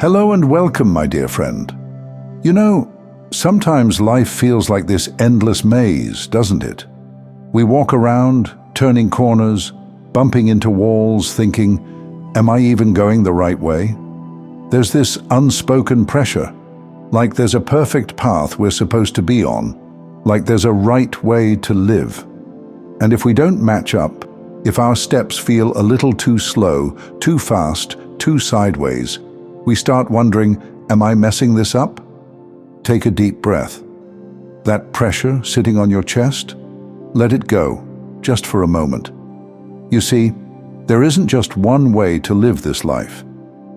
Hello and welcome, my dear friend. You know, sometimes life feels like this endless maze, doesn't it? We walk around, turning corners, bumping into walls, thinking, am I even going the right way? There's this unspoken pressure, like there's a perfect path we're supposed to be on, like there's a right way to live. And if we don't match up, if our steps feel a little too slow, too fast, too sideways, we start wondering, am I messing this up? Take a deep breath. That pressure sitting on your chest, let it go, just for a moment. You see, there isn't just one way to live this life.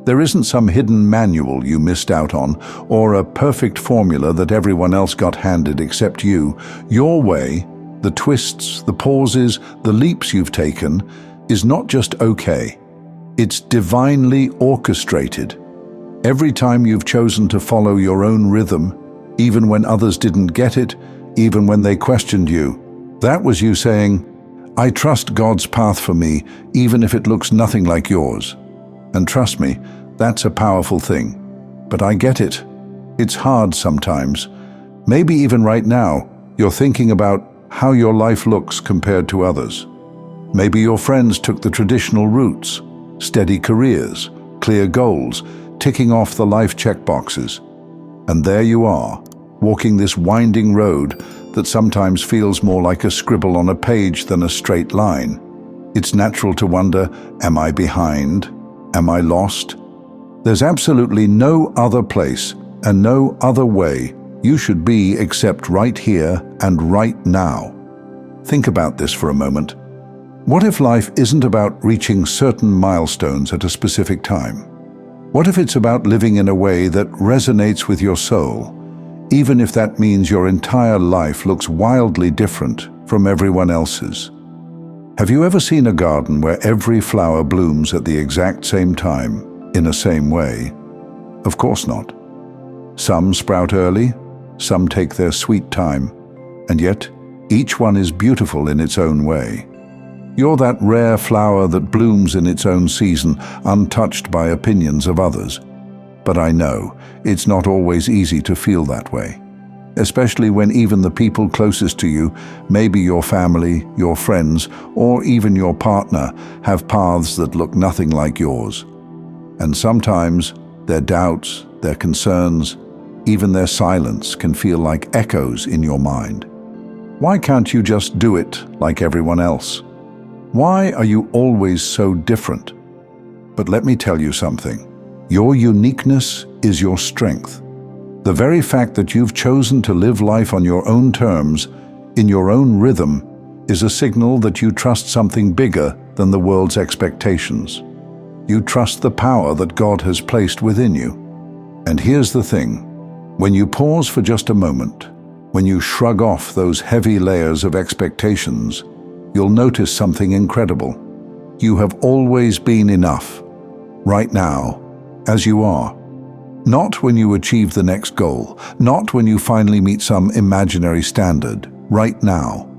There isn't some hidden manual you missed out on, or a perfect formula that everyone else got handed except you. Your way, the twists, the pauses, the leaps you've taken, is not just okay. It's divinely orchestrated. Every time you've chosen to follow your own rhythm, even when others didn't get it, even when they questioned you, that was you saying, I trust God's path for me, even if it looks nothing like yours. And trust me, that's a powerful thing. But I get it. It's hard sometimes. Maybe even right now, you're thinking about how your life looks compared to others. Maybe your friends took the traditional routes, steady careers, clear goals, ticking off the life checkboxes. And there you are, walking this winding road that sometimes feels more like a scribble on a page than a straight line. It's natural to wonder, am I behind? Am I lost? There's absolutely no other place and no other way you should be except right here and right now. Think about this for a moment. What if life isn't about reaching certain milestones at a specific time? What if it's about living in a way that resonates with your soul, even if that means your entire life looks wildly different from everyone else's? Have you ever seen a garden where every flower blooms at the exact same time, in a same way? Of course not. Some sprout early, some take their sweet time, and yet each one is beautiful in its own way. You're that rare flower that blooms in its own season, untouched by opinions of others. But I know it's not always easy to feel that way, especially when even the people closest to you, maybe your family, your friends, or even your partner, have paths that look nothing like yours. And sometimes their doubts, their concerns, even their silence can feel like echoes in your mind. Why can't you just do it like everyone else? Why are you always so different? But let me tell you something. Your uniqueness is your strength. The very fact that you've chosen to live life on your own terms, in your own rhythm, is a signal that you trust something bigger than the world's expectations. You trust the power that God has placed within you. And here's the thing. When you pause for just a moment, when you shrug off those heavy layers of expectations, you'll notice something incredible. You have always been enough, right now, as you are. Not when you achieve the next goal, not when you finally meet some imaginary standard, right now.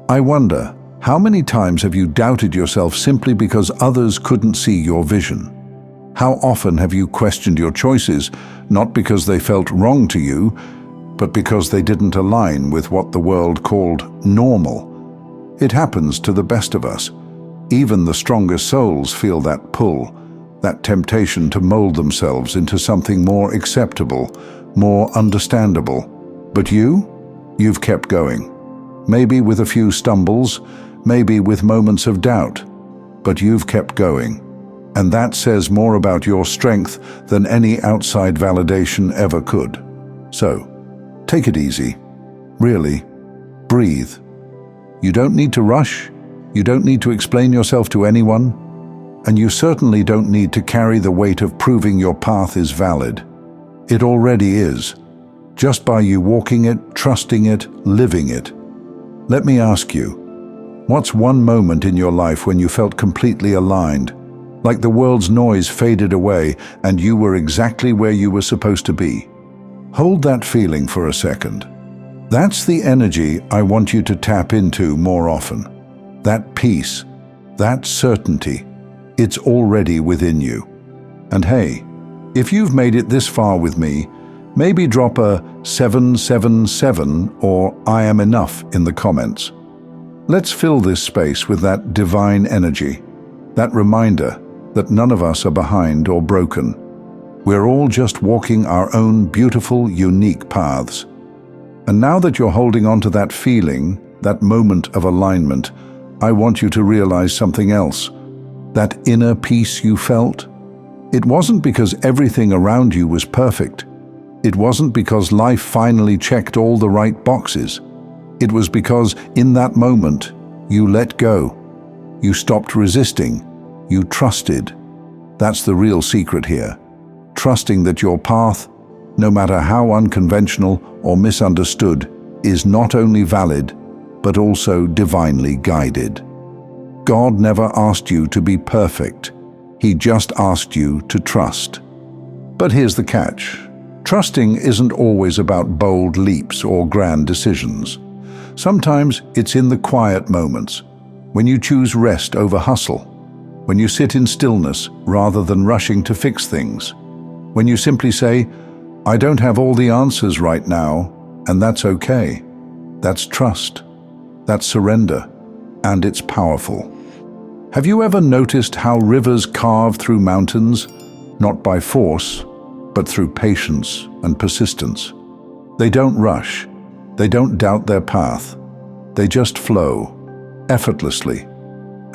I wonder, how many times have you doubted yourself simply because others couldn't see your vision? How often have you questioned your choices, not because they felt wrong to you, but because they didn't align with what the world called normal? It happens to the best of us. Even the strongest souls feel that pull, that temptation to mold themselves into something more acceptable, more understandable. But you've kept going. Maybe with a few stumbles, maybe with moments of doubt, but you've kept going. And that says more about your strength than any outside validation ever could. So, take it easy. Really, breathe. You don't need to rush, you don't need to explain yourself to anyone, and you certainly don't need to carry the weight of proving your path is valid. It already is, just by you walking it, trusting it, living it. Let me ask you, what's one moment in your life when you felt completely aligned, like the world's noise faded away and you were exactly where you were supposed to be? Hold that feeling for a second. That's the energy I want you to tap into more often. That peace, that certainty, it's already within you. And hey, If you've made it this far with me, maybe drop a 777 or I am enough in the comments. Let's fill this space with that divine energy, that reminder that none of us are behind or broken. We're all just walking our own beautiful, unique paths. And now that you're holding on to that feeling, that moment of alignment, I want you to realize something else. That inner peace you felt, it wasn't because everything around you was perfect. It wasn't because life finally checked all the right boxes. It was because in that moment, you let go. You stopped resisting. You trusted. That's the real secret here. Trusting that your path, no matter how unconventional or misunderstood, is not only valid, but also divinely guided. God never asked you to be perfect. He just asked you to trust. But here's the catch. Trusting isn't always about bold leaps or grand decisions. Sometimes it's in the quiet moments, when you choose rest over hustle, when you sit in stillness rather than rushing to fix things, when you simply say, I don't have all the answers right now, and that's okay. That's trust. That's surrender. And it's powerful. Have you ever noticed how rivers carve through mountains, not by force, but through patience and persistence? They don't rush. They don't doubt their path. They just flow, effortlessly.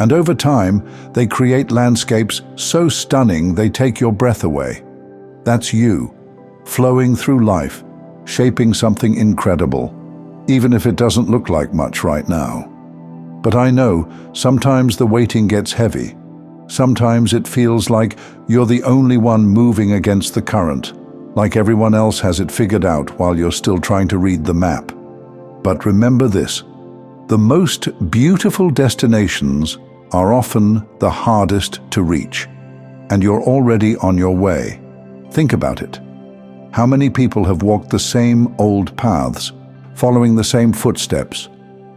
And over time, they create landscapes so stunning they take your breath away. That's you, flowing through life, shaping something incredible, even if it doesn't look like much right now. But I know sometimes the waiting gets heavy. Sometimes it feels like you're the only one moving against the current, like everyone else has it figured out while you're still trying to read the map. But remember this, the most beautiful destinations are often the hardest to reach, and you're already on your way. Think about it. How many people have walked the same old paths, following the same footsteps,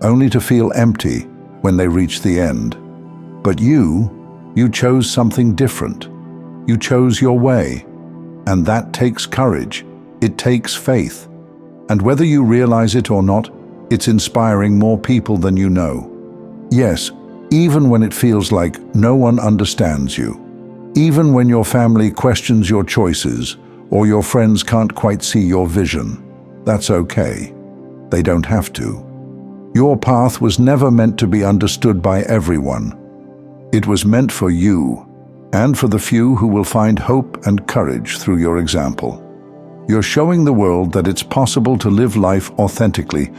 only to feel empty when they reach the end? But you chose something different. You chose your way. And that takes courage. It takes faith. And whether you realize it or not, it's inspiring more people than you know. Yes, even when it feels like no one understands you. Even when your family questions your choices or your friends can't quite see your vision. That's okay. They don't have to. Your path was never meant to be understood by everyone. It was meant for you, and for the few who will find hope and courage through your example. You're showing the world that it's possible to live life authentically,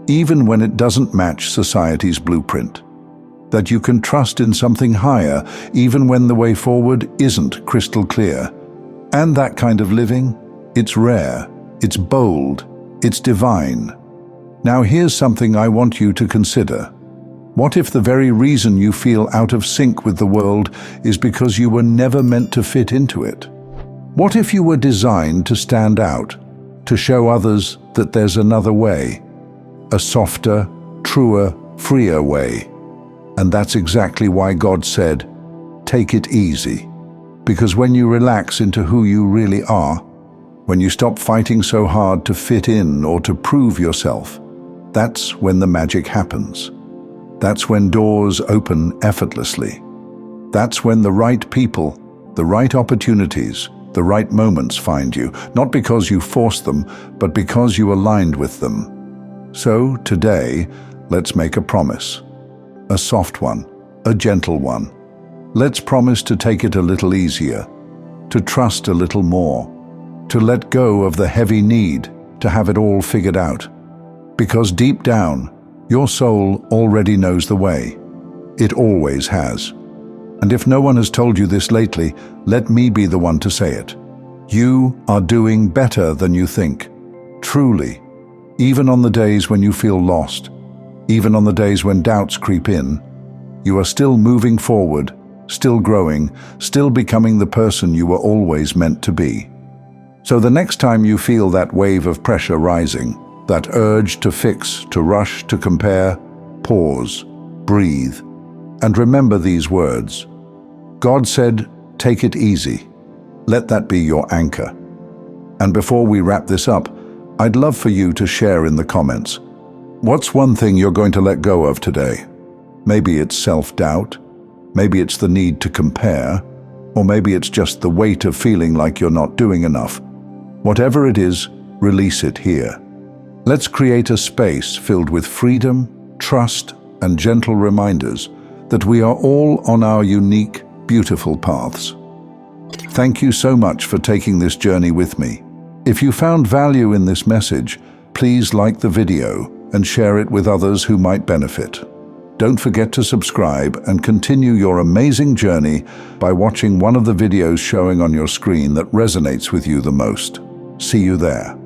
even when it doesn't match society's blueprint. That you can trust in something higher, even when the way forward isn't crystal clear. And that kind of living, it's rare, it's bold, it's divine. Now here's something I want you to consider. What if the very reason you feel out of sync with the world is because you were never meant to fit into it? What if you were designed to stand out, to show others that there's another way? A softer, truer, freer way. And that's exactly why God said, take it easy. Because when you relax into who you really are, when you stop fighting so hard to fit in or to prove yourself, that's when the magic happens. That's when doors open effortlessly. That's when the right people, the right opportunities, the right moments find you, not because you forced them, but because you aligned with them. So today, let's make a promise. A soft one, a gentle one. Let's promise to take it a little easier, to trust a little more, to let go of the heavy need to have it all figured out. Because deep down, your soul already knows the way. It always has. And if no one has told you this lately, let me be the one to say it. You are doing better than you think. Truly. Even on the days when you feel lost, even on the days when doubts creep in, you are still moving forward, still growing, still becoming the person you were always meant to be. So the next time you feel that wave of pressure rising, that urge to fix, to rush, to compare, pause, breathe, and remember these words. God said, take it easy. Let that be your anchor. And before we wrap this up, I'd love for you to share in the comments. What's one thing you're going to let go of today? Maybe it's self-doubt, maybe it's the need to compare, or maybe it's just the weight of feeling like you're not doing enough. Whatever it is, release it here. Let's create a space filled with freedom, trust, and gentle reminders that we are all on our unique, beautiful paths. Thank you so much for taking this journey with me. If you found value in this message, please like the video and share it with others who might benefit. Don't forget to subscribe and continue your amazing journey by watching one of the videos showing on your screen that resonates with you the most. See you there.